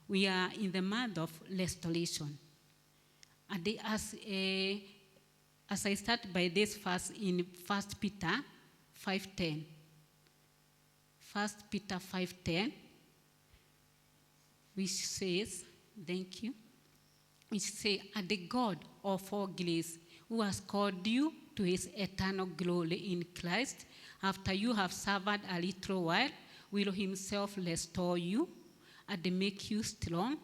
We are in the month of restoration. And as I start by this verse in 1 Peter 5:10. 1 Peter 5:10, which says, thank you, which says, and the God of all grace, who has called you to his eternal glory in Christ, after you have suffered a little while, will himself restore you and make you strong,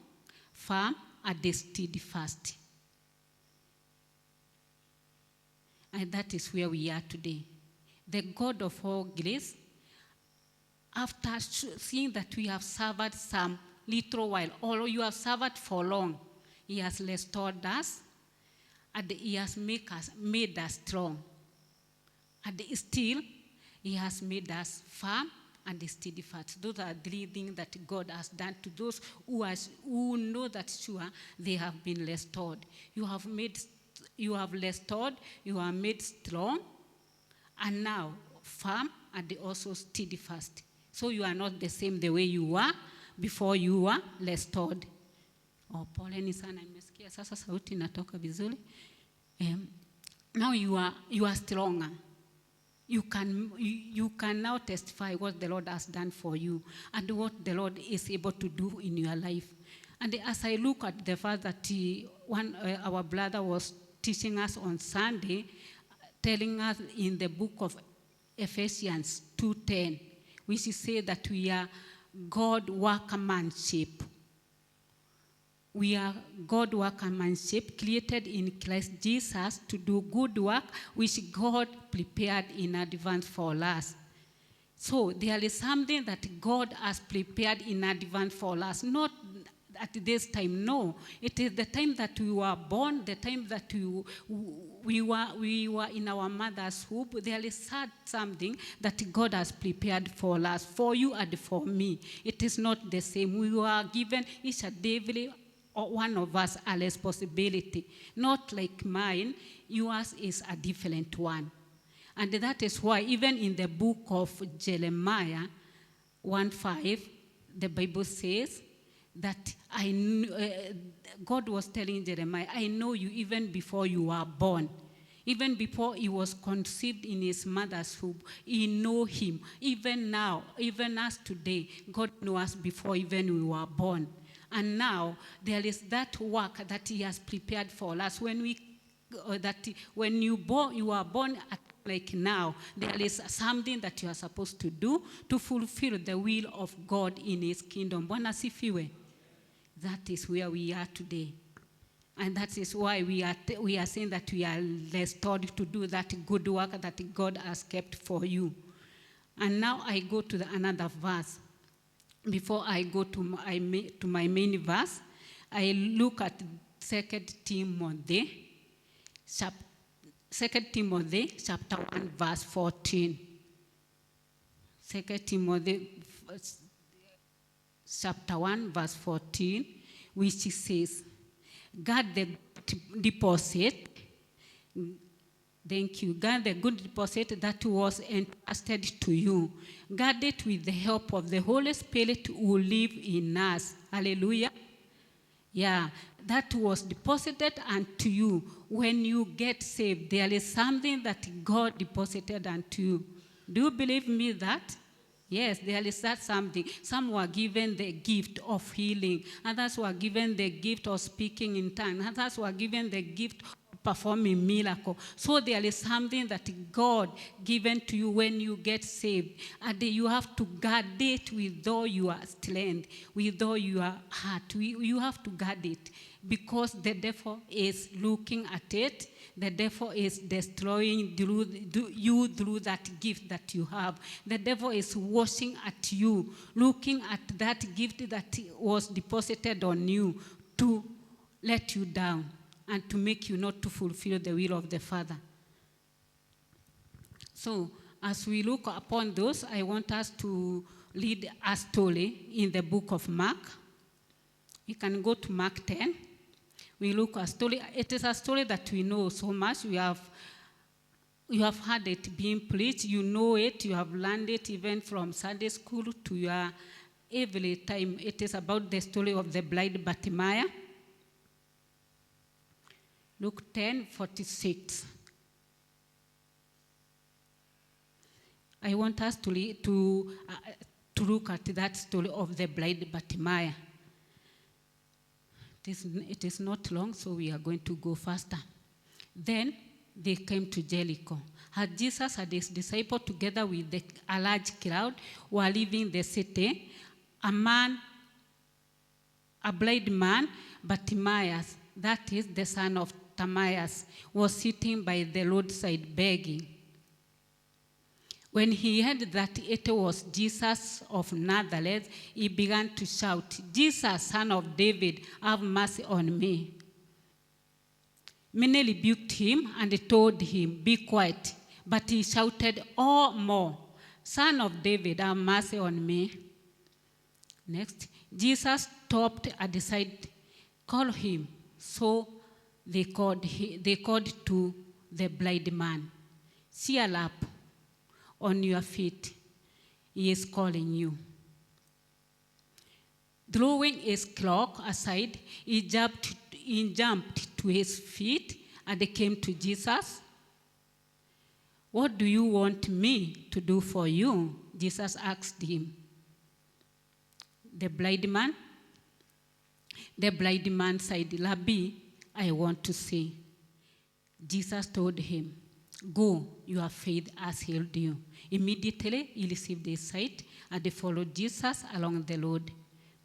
firm, and steadfast. And that is where we are today. The God of all grace, after seeing that we have suffered some little while, or you have suffered for long, he has restored us, and he has made us strong. And still, he has made us firm and steadfast. Those are three things that God has done to those who know that sure they have been restored. You have restored, you are made strong, and now firm and also steadfast. So you are not the same the way you were before you were restored. Oh, poleni sana, nimesikia sasa sauti inatoka vizuri. Now you are stronger. You can now testify what the Lord has done for you and what the Lord is able to do in your life. And as I look at the verse that our brother was teaching us on Sunday, telling us in the book of Ephesians 2:10, which says that we are God workmanship. We are God workmanship, created in Christ Jesus to do good work, which God prepared in advance for us. So there is something that God has prepared in advance for us, not at this time, no. It is the time that we were born, the time that we were in our mother's womb. There is something that God has prepared for us, for you and for me. It is not the same. We were given each and every one of us a responsibility. Not like mine, yours is a different one. And that is why even in the book of Jeremiah 1:5, the Bible says that God was telling Jeremiah, I know you even before you were born. Even before he was conceived in his mother's womb, he knew him. Even now, even us today, God knew us before even we were born. And now there is that work that he has prepared for us. When you are born like now, there is something that you are supposed to do to fulfill the will of God in his kingdom. Bwana sifiwe. That is where we are today. And that is why we are saying that we are restored to do that good work that God has kept for you. And now I go to another verse. Before I go to my main verse, I look at 2 Timothy chapter 1, verse 14. 2 Timothy chapter 1, verse 14, which says, God the deposit, thank you, God the good deposit that was entrusted to you. Guard it with the help of the Holy Spirit who live in us. Hallelujah. Yeah, that was deposited unto you when you get saved. There is something that God deposited unto you. Do you believe me that? Yes, there is that something. Some were given the gift of healing. Others were given the gift of speaking in tongues. Others were given the gift of performing miracles. So there is something that God given to you when you get saved. And you have to guard it with all your strength, with all your heart. You have to guard it because the devil is looking at it. The devil is destroying you through that gift that you have. The devil is watching at you, looking at that gift that was deposited on you to let you down and to make you not to fulfill the will of the Father. So, as we look upon those, I want us to read a story in the book of Mark. You can go to Mark 10. We look at a story. It is a story that we know so much. You have heard it being preached. You know it. You have learned it even from Sunday school to your every time it is about the story of the blind Bartimaeus. Luke 10:46. I want us to look at that story of the blind Bartimaeus. It is not long, so we are going to go faster. Then they came to Jericho. As Jesus and his disciples, together with a large crowd, were leaving the city, a blind man, Bartimaeus, that is the son of Timaeus, was sitting by the roadside begging. When he heard that it was Jesus of Nazareth, he began to shout, "Jesus, son of David, have mercy on me." Many rebuked him and told him, "Be quiet." But he shouted all more, "Son of David, have mercy on me." Next, Jesus stopped and said, "Call him." So they called to the blind man, "Cheer up, on your feet, he is calling you." Throwing his cloak aside, he jumped to his feet and came to Jesus. "What do you want me to do for you?" Jesus asked him. The blind man said, "Rabbi, I want to see." Jesus told him, "Go, your faith has healed you." Immediately he received his sight and followed Jesus along the road.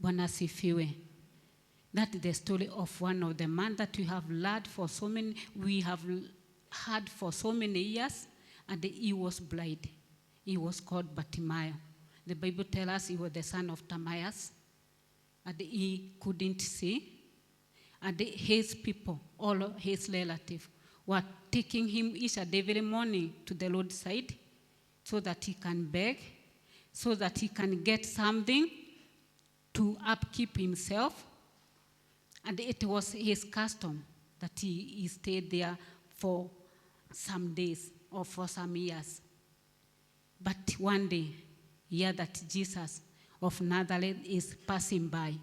Bwana asifiwe. That is the story of one of the men that we have heard for so many years, and he was blind. He was called Bartimaeus. The Bible tells us he was the son of Timaeus, and he couldn't see. And his people, all his relatives, were taking him each and every morning to the roadside so that he can beg, so that he can get something to upkeep himself. And it was his custom that he stayed there for some days or for some years. But one day, he heard that Jesus of Nazareth is passing by.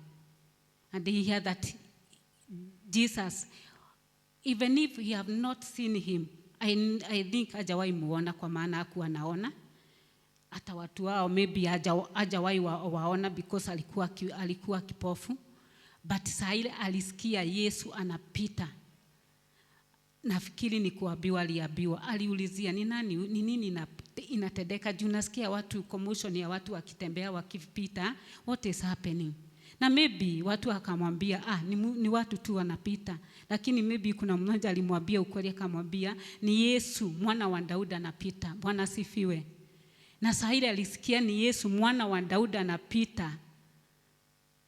And he heard that Jesus, even if he have not seen him, I think hajawahi muona kwa maana hakuwa anaona. Hata watu wao maybe hajawahi waona because alikuwa kipofu. But saa ile alisikia Yesu anapita. Nafikiri ni kuambiwa aliambiwa. Aliulizia ni nini inatendeka? Juu nasikia watu commotion ya watu wakitembea wakipita. What is happening? Na maybe watu akamwambia ni watu tu wanapita, lakini maybe kuna mmoja alimwambia ukweli, akamwambia ni Yesu mwana wa Daudi anapita. Bwana asifiwe. Na saa ile alisikia ni Yesu mwana wa Daudi anapita,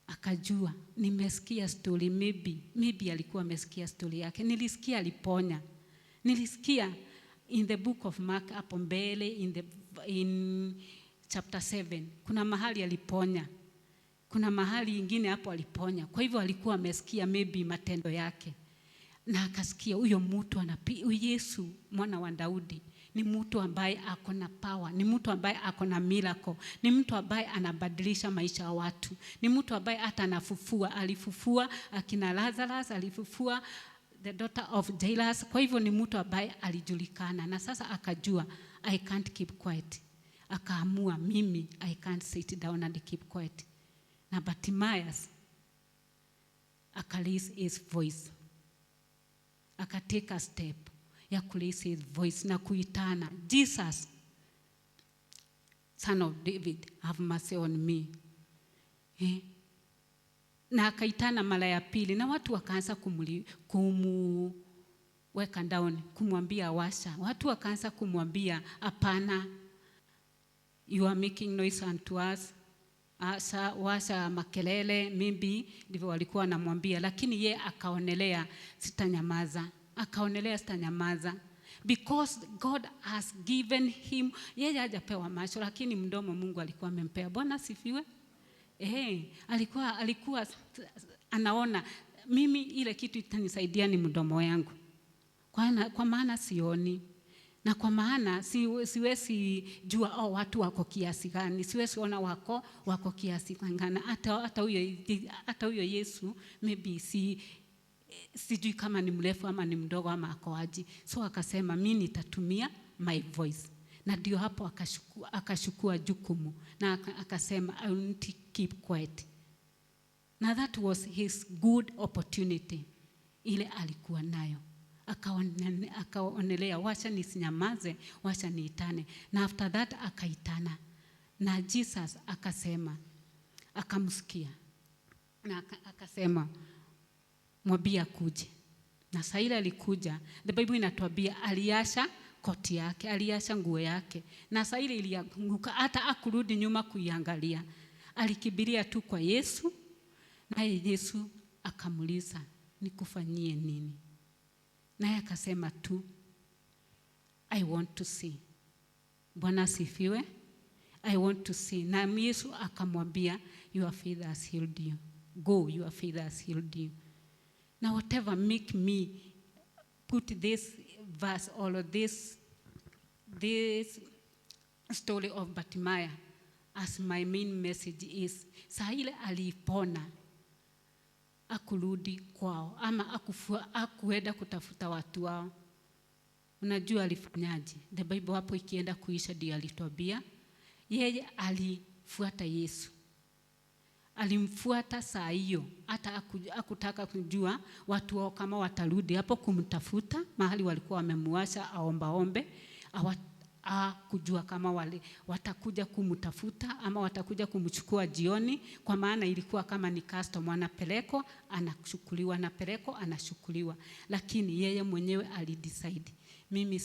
akajua nimesikia story. Maybe alikuwa amesikia story yake. Nilisikia aliponya. Nilisikia in the book of Mark hapo mbele in chapter 7 kuna mahali aliponya. Kuna mahali ingine hapo aliponya. Kwa hivyo alikuwa amesikia maybe matendo yake. Na akasikia huyo mtu Yesu mwana wa Daudi ni mtu ambaye ako na power, ni mtu ambaye ako na miracle, ni mtu ambaye anabadilisha maisha ya watu, ni mtu ambaye hata anafufua. Alifufua akina Lazarus, alifufua the daughter of Jairus. Kwa hivyo ni mtu ambaye alijulikana, na sasa akajua I can't keep quiet. Akaamua mimi I can't sit down and keep quiet. Na Bartimaeus akaraise his voice, akatake a step ya kuraise his voice na kuitana, "Jesus, son of David, have mercy on me." Na akaitana mara ya pili, na watu wakaanza kumuweka down, kumwambia washa. Watu wakaanza kumwambia hapana, "You are making noise unto us." Washa makelele, maybe ndivyo walikuwa wanamwambia, lakini ye akaonelea sitanyamaza. Because God has given him, yeye hajapewa macho lakini mdomo Mungu alikuwa amempea. Bwana asifiwe. Alikuwa anaona mimi ile kitu itanisaidia ni mdomo yangu. Kwa maana sioni. Na kwa maana siwezi jua watu wako kiasi gani, siwezi ona wako kiasi gani. Hata huyo Yesu maybe sijui kama ni mrefu ama ni mdogo ama akoaje. So akasema mimi nitatumia my voice. Na ndio hapo akachukua jukumu na akasema I will keep quiet. Na that was his good opportunity ile alikuwa nayo. Akaonelea wacha nisinyamaze, wacha niitane. Na after that akaitana. Na Jesus akasema, akamsikia. Na akasema mwambie akuje. Na saa ile alikuja, the Bible inatuambia aliasha koti yake, aliasha nguo yake. Na saa ile ilianguka, hata akurudi nyuma kuiangalia. Alikibiria tu kwa Yesu, naye Yesu akamuuliza, nikufanyie nini? Naye akasema tu, I want to see. Bwana asifiwe. I want to see. Na Yesu akamwambia, your faith has healed you. Go, your faith has healed you. Now whatever make me put this verse or this story of Bartimaeus as my main message is, saa ile alipona akurudi kwao ama akuenda kutafuta watu wao. Unajua alifanyaje? The Bible hapo ikienda kuisha ndio alituambia yeye alifuata Yesu. Alimfuata saa hiyo, hata hakutaka kujua watu wao kama watarudi hapo kumtafuta mahali walikuwa wamemuacha aombaombe, kujua kama wale watakuja kumtafuta ama watakuja kumchukua jioni, kwa maana ilikuwa kama ni customer, anapelekwa anachukuliwa, anapelekwa anachukuliwa. Lakini yeye mwenyewe alidecide, mimi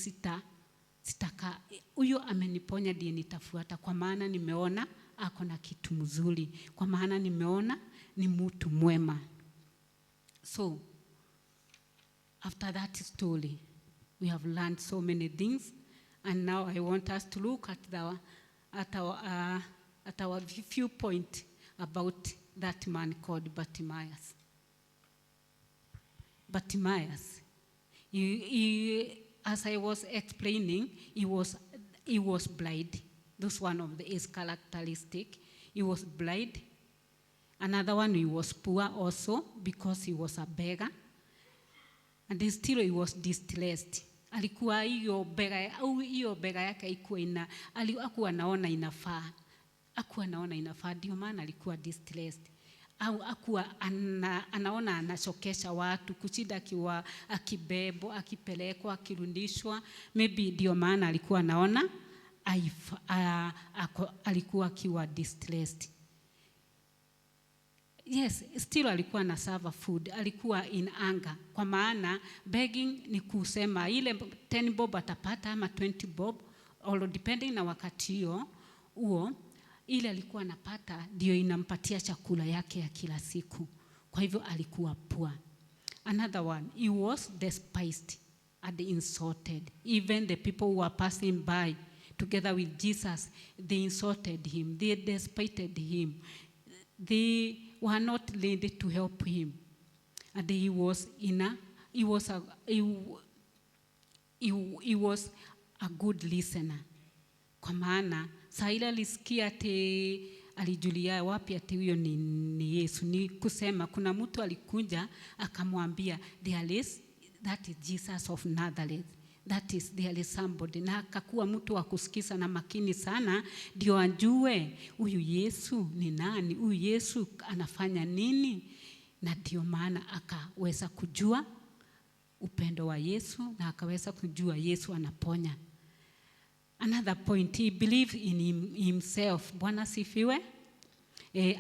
sitaka huyo ameniponya ndiye nitafuata, kwa maana nimeona ako na kitu mzuri, kwa maana nimeona ni mtu mwema. So after that story we have learned so many things, and now I want us to look at our viewpoint about that man called Bartimaeus. Bartimaeus, as I was explaining, he was blind. That's one of his characteristics. He was blind. Another one, he was poor also because he was a beggar. And still he was distressed. Alikuwa hiyo bega yake ikuwa hakuwa naona inafaa. Hakuwa naona inafaa, ndio maana alikuwa distressed. Au hakuwa anaona anachokesha watu, kuchida akiwa akibebo, akipelekwa, akirudishwa. Maybe ndio maana alikuwa anaona alikuwa akiwa distressed. Yes, still alikuwa na serve food, alikuwa in anger, kwa maana begging ni kusema ile 10 bob atapata ama 20 bob, all depending na wakati huo ile alikuwa anapata ndio inampatia chakula yake ya kila siku. Kwa hivyo alikuwa poor. Another one, he was despised and insulted. Even the people who were passing by together with Jesus, they insulted him, they despised him, they were not ready to help him. And he was a good listener. Kwa maana saa ile alisikia alijulia wapi ati huyo ni Yesu, ni kusema kuna mtu alikuja akamwambia that is Jesus of Nazareth. There is somebody. Na akakuwa mtu wa kusikiza na makini sana ndio ajue huyu Yesu ni nani, huyu Yesu anafanya nini. Na ndio maana akaweza kujua upendo wa Yesu na akaweza kujua Yesu anaponya. Another point, he believed in himself. Bwana sifiwe.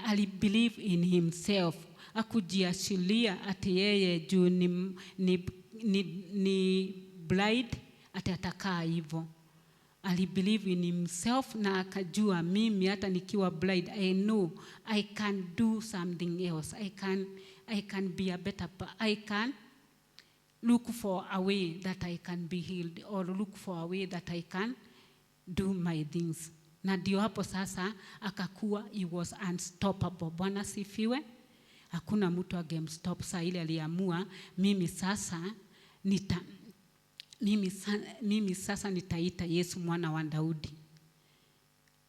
Ali believe in himself. Akujiachilia ati yeye juu ni blind atatakaa hivyo. Ali believe in himself na akajua mimi hata nikiwa blind, I know I can do something else. I can be a better I can look for a way that I can be healed, or look for a way that I can do my things. Na ndio hapo sasa akakuwa he was unstoppable. Bwana sifiwe. Hakuna mtu angemstop. Saa ile aliamua mimi sasa mimi sasa nitaita Yesu mwana wa Daudi.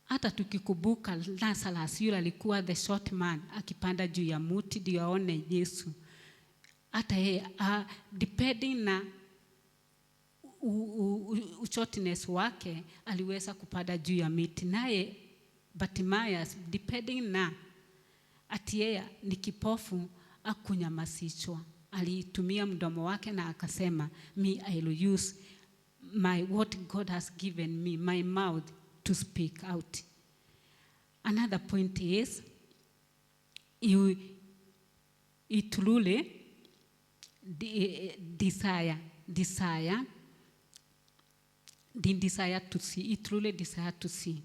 Hata tukikumbuka Lazarus yule alikuwa the short man akipanda juu ya mti ndio aone Yesu. Hata yeye depending na shortness wake aliweza kupanda juu ya miti. Naye Bartimaeus depending na ati yeye ni kipofu akunyamazishwa. Alitumia mdomo wake na akasema, me I will use what God has given me, my mouth, to speak out. Another point is, it truly desire to see. It truly desire to see.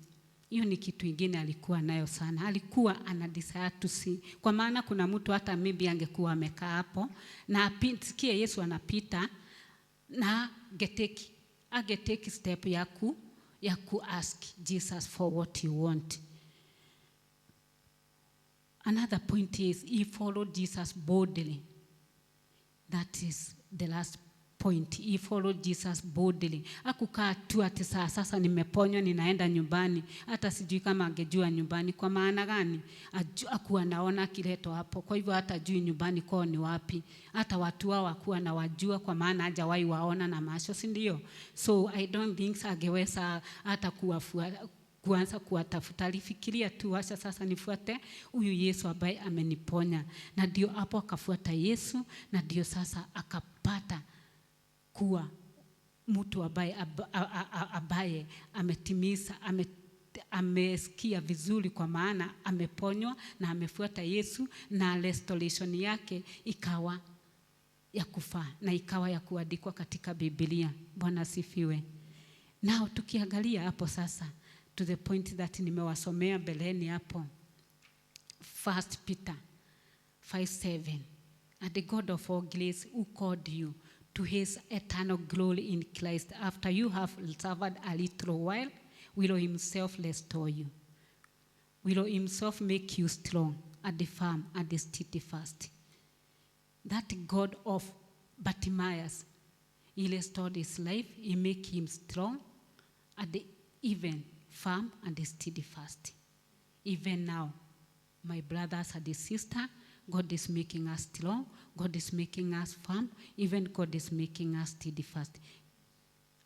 Hiyo ni kitu ingine alikuwa nayo sana. Alikuwa ana desire to see. Kwa maana kuna mtu hata maybe angekuwa amekaa hapo na sikie Yesu anapita na ageteki step ya ku ask Jesus for what you want. Another point is, he followed Jesus boldly. That is the last point. He followed Jesus boldly. Hakukaa tu ati sasa nimeponywa ninaenda nyumbani. Hata sijui kama angejua nyumbani kwa maana gani. Hakuwa anaona kileto hapo. Kwa hivyo hata jui nyumbani kwao ni wapi. Hata watu wao hakuwa na wajua kwa maana hajawahi waona na macho, si ndio? So I don't think angeweza hata kuanza kuwatafuta. Alifikiria tu acha sasa nifuate huyu Yesu ambaye ameniponya. Na ndio hapo akafuata Yesu na ndio sasa akapata kuwa mtu ambaye ametimiza, amesikia vizuri kwa maana ameponywa na amefuata Yesu, na restoration yake ikawa ya kufaa na ikawa ya kuandikwa katika Biblia. Bwana asifiwe. Nao tukiangalia hapo sasa to the point that nimewasomea beleni hapo, 1 Peter 5:7, and the God of all grace who called you to his eternal glory in Christ, after you have suffered a little while, will himself restore you. Will himself make you strong and firm and steadfast. That God of Bartimaeus, he restored his life, he make him strong and even firm and steadfast. Even now, my brothers and sisters, God is making us strong, God is making us firm, even God is making us steadfast.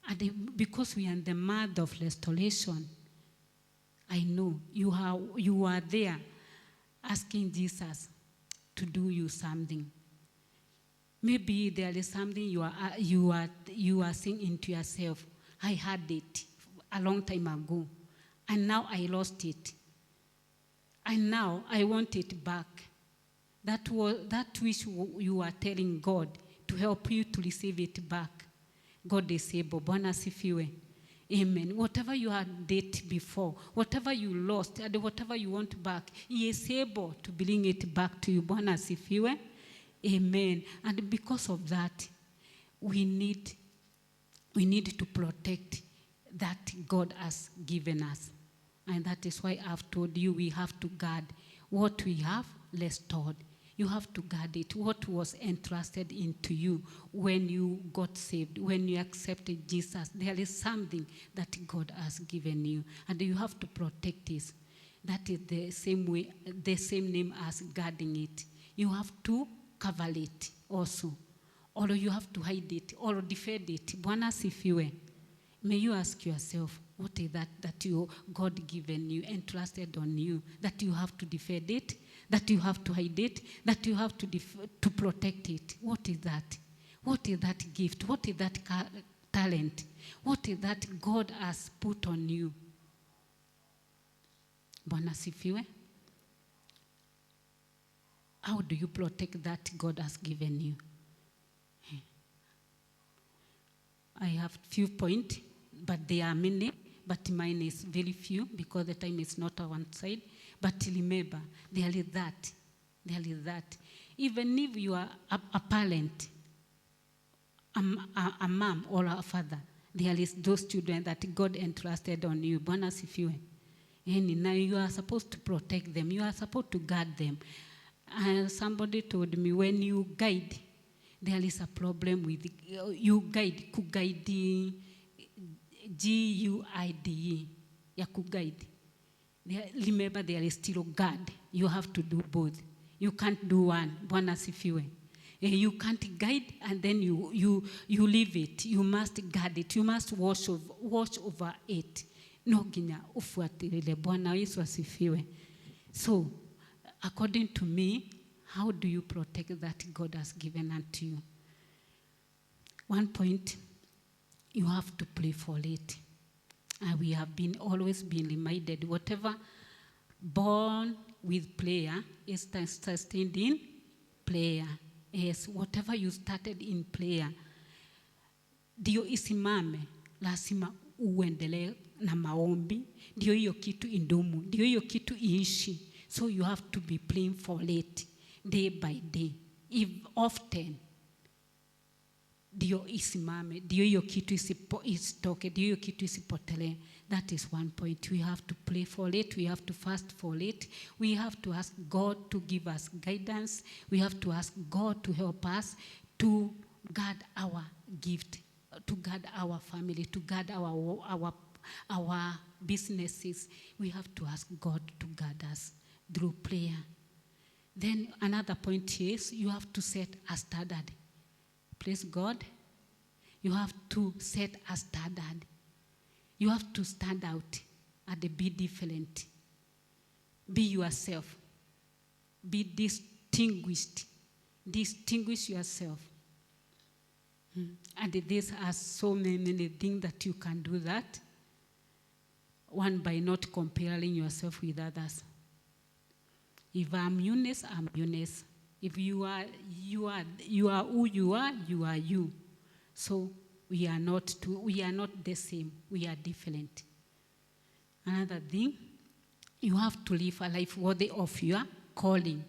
And because we are in the month of restoration, I know you are there asking Jesus to do you something. Maybe there is something you are saying into yourself, I had it a long time ago, and now I lost it, and now I want it back. That which you are telling God to help you to receive it back. God is able. Bwana asifiwe. Amen. Whatever you had did before, whatever you lost, and whatever you want back, he is able to bring it back to you. Bwana asifiwe. Amen. And because of that, we need to protect that God has given us. And that is why I've told you we have to guard what we have restored. You have to guard it. What was entrusted into you when you got saved, when you accepted Jesus, there is something that God has given you, and you have to protect it. That is the same way, the same name as guarding it. You have to cover it also, or you have to hide it, or defend it. Bwana asifiwe. May you ask yourself, what is that you God given you, entrusted on you, that you have to defend it, that you have to hide it, that you have to protect it? What is that? What is that gift? What is that talent? What is that God has put on you? Bwana asifiwe. How do you protect that God has given you? I have few points, but there are many, but mine is very few because the time is not on one side. But remember, there is that. Even if you are a parent, a mom or a father, there is those children that God entrusted on you. Bwana asifiwe. And now you are supposed to protect them. You are supposed to guard them. And somebody told me, when you guide, there is a problem with you guide, kuguide, G-U-I-D-E, ya kuguide. Remember, there is still God. You have to do both. You can't do one. Bwana sifiwe. You can't guide and then you leave it. You must guard it. You must watch over it. No ginya ufuatilile. Bwana Yesu asifiwe. So, according to me, how do you protect that God has given unto you? One point, you have to pray for it. And we have always been reminded, whatever born with prayer is sustained in prayer. Yes, whatever you started in prayer, ndio isimame, lazima uendelee na maombi, ndio hiyo kitu indumu, ndio hiyo kitu iishi. So you have to be praying for it day by day. If often, ndio isimame, ndio hiyo kitu isitoke, ndio hiyo kitu isipotele. That is one point. We have to pray for it. We have to fast for it. We have to ask God to give us guidance. We have to ask God to help us to guard our gift, to guard our family, to guard our businesses. We have to ask God to guard us through prayer. Then another point is you have to set a standard. Praise God. You have to set a standard. You have to stand out and be different. Be yourself. Be distinguished. Distinguish yourself. And these are so many things that you can do that. One, by not comparing yourself with others. If I'm Eunice, I'm Eunice. If you are who you are you. So we are not the same. We are different. Another thing, you have to live a life worthy of your calling.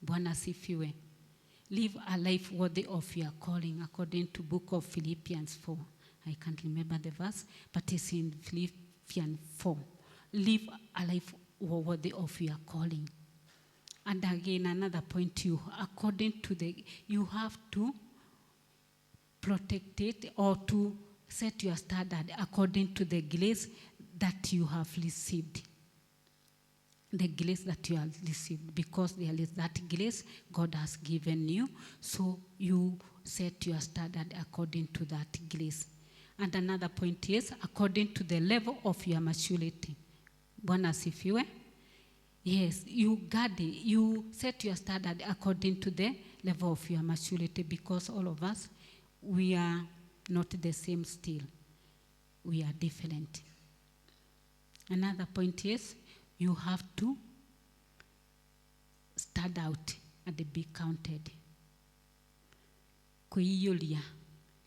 Bwana sifiwe. Live a life worthy of your calling, according to book of Philippians 4. I can't remember the verse, but it's in Philippians 4. Live a life worthy of your calling. And again, another point, you have to protect it or to set your standard according to the grace that you have received. The grace that you have received, because there is that grace God has given you, so you set your standard according to that grace. And another point is according to the level of your maturity. Bwana asifiwe. Yes, you guard it. You set your standard according to the level of your maturity, because all of us, we are not the same still. We are different. Another point is you have to stand out and be counted. Kuiyulia,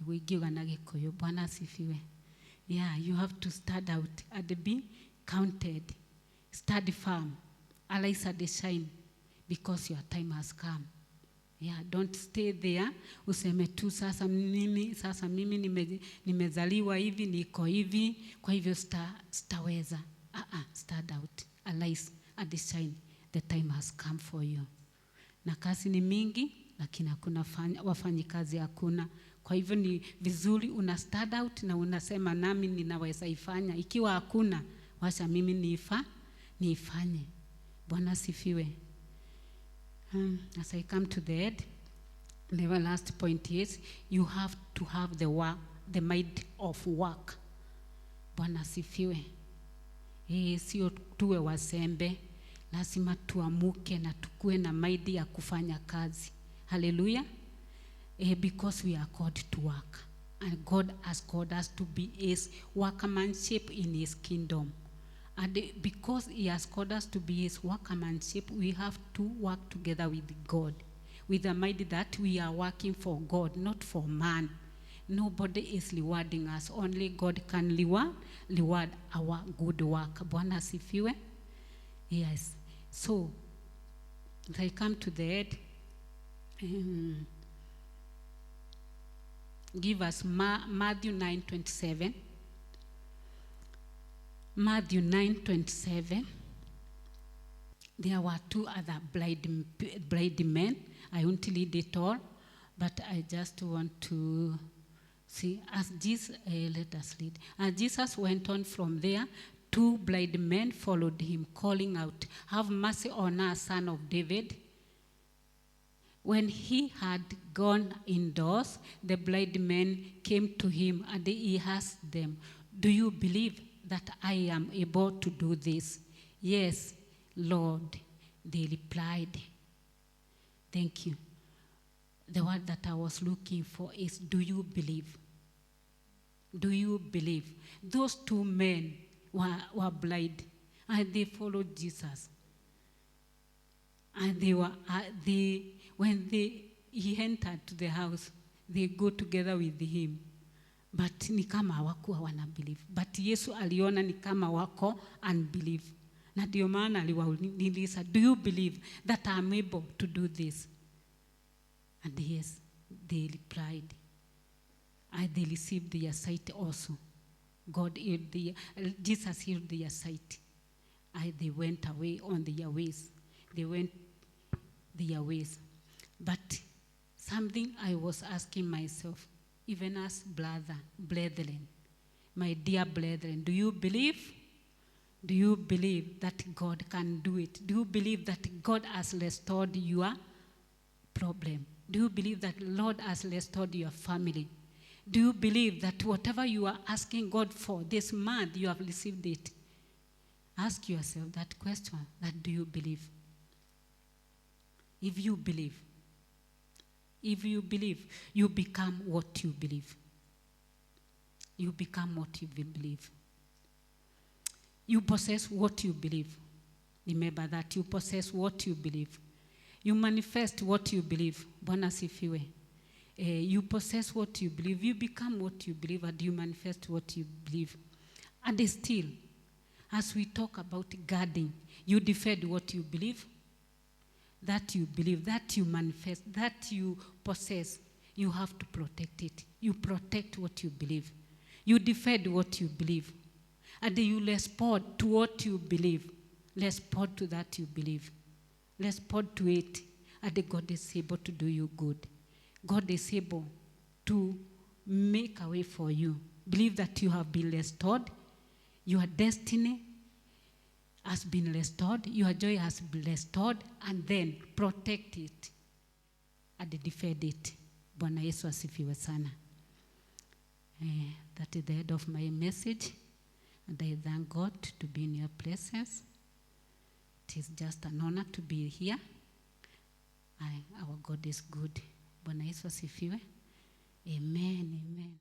wigiwa na gikuyu. Bwana asifiwe. Yeah, you have to stand out and be counted. Stand firm. Arise and shine, because your time has come. Yeah, don't stay there. Useme tu sasa mimi nimezaliwa hivi, niko hivi, kwa hivyo sitaweza. Stand out. Arise and shine. The time has come for you. Na kazi ni mingi, lakini hakuna wafanyikazi hakuna. Kwa hivyo ni vizuri una stand out na unasema nami ninaweza ifanya. Ikiwa hakuna, wacha mimi niifanye. Bwana sifiwe. As I come to the end, the last point is you have to have the mind of work. Bwana sifiwe. Sio tuwe wasembe, lazima tuamuke na tukue na mind ya kufanya kazi. Hallelujah. Because we are called to work, and God has called us to be His workmanship in His kingdom. And because He has called us to be His workmanship, we have to work together with God, with the mind that we are working for God, not for man. Nobody is rewarding us. Only God can reward our good work. Bwana sifiwe. Yes. So, if I come to the end, give us Matthew 9:27. Matthew 9:27. There were two other blind men. I won't read it all. But I just want to see, as Jesus, let us read. As Jesus went on from there, 2 blind men followed him, calling out, "Have mercy on us, Son of David." When he had gone indoors, the blind men came to him, and he asked them, "Do you believe that I am able to do this?" "Yes, Lord," they replied. Thank you. The word that I was looking for is, do you believe? Do you believe? Those 2 men were blind, and they followed Jesus. And when he entered to the house, they go together with him. But ni kama hawakuwa wanabelieve. But Yesu aliona ni kama wako unbelieve. Na ndio maana aliwauliza, "Do you believe that I am able to do this?" And yes, they replied. And they received their sight also. Jesus healed their sight. And they went away on their ways. They went their ways. But something I was asking myself, even as brethren, my dear brethren, do you believe? Do you believe that God can do it? Do you believe that God has restored your problem? Do you believe that Lord has restored your family? Do you believe that whatever you are asking God for this month, you have received it? Ask yourself that question, that do you believe? If you believe, you become what you believe. You become what you believe. You possess what you believe. Remember that you possess what you believe. You manifest what you believe. Bwana sifiwe. You possess what you believe. You become what you believe, and you manifest what you believe. And still, as we talk about guarding, you defend what you believe. That you believe, that you manifest, that you possess. You have to protect it. You protect what you believe. You defend what you believe. And you respond to what you believe. Respond to that you believe. Respond to it. And God is able to do you good. God is able to make a way for you. Believe that you have been restored. Your destiny has been restored. Your joy has been restored. And then protect it and defend it. Bwana Yesu asifiwe sana. That is the end of my message. And I thank God to be in your presence. It is just an honor to be here. Our God is good. Bwana Yesu asifiwe. Amen, amen.